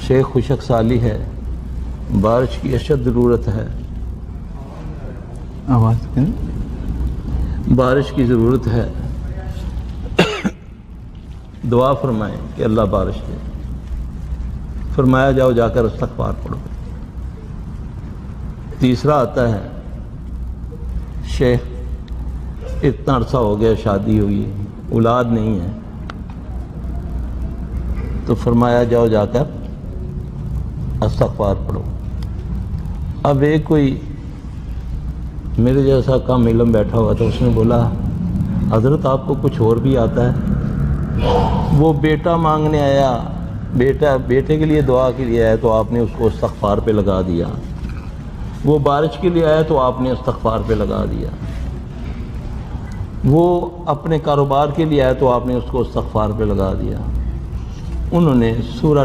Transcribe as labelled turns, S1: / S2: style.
S1: شیخ خشک سالی ہے، بارش کی اشد ضرورت ہے،
S2: آواز کریں،
S1: بارش کی ضرورت ہے، دعا فرمائیں کہ اللہ بارش دے۔ فرمایا جاؤ جا کر استغفار پڑھو۔ تیسرا آتا ہے، شیخ اتنا عرصہ ہو گیا شادی ہوئی، اولاد نہیں ہے، تو فرمایا جاؤ جا کر استغفار پڑھو۔ اب ایک کوئی میرے جیسا کم علم بیٹھا ہوا تھا، اس نے بولا حضرت آپ کو کچھ اور بھی آتا ہے؟ وہ بیٹا مانگنے آیا، بیٹے کے لیے دعا کے لیے آیا تو آپ نے اس کو استغفار پہ لگا دیا، وہ بارش کے لیے آیا تو آپ نے استغفار پہ لگا دیا، وہ اپنے کاروبار کے لیے آیا تو آپ نے اس کو استغفار پہ لگا دیا۔ انہوں نے سورہ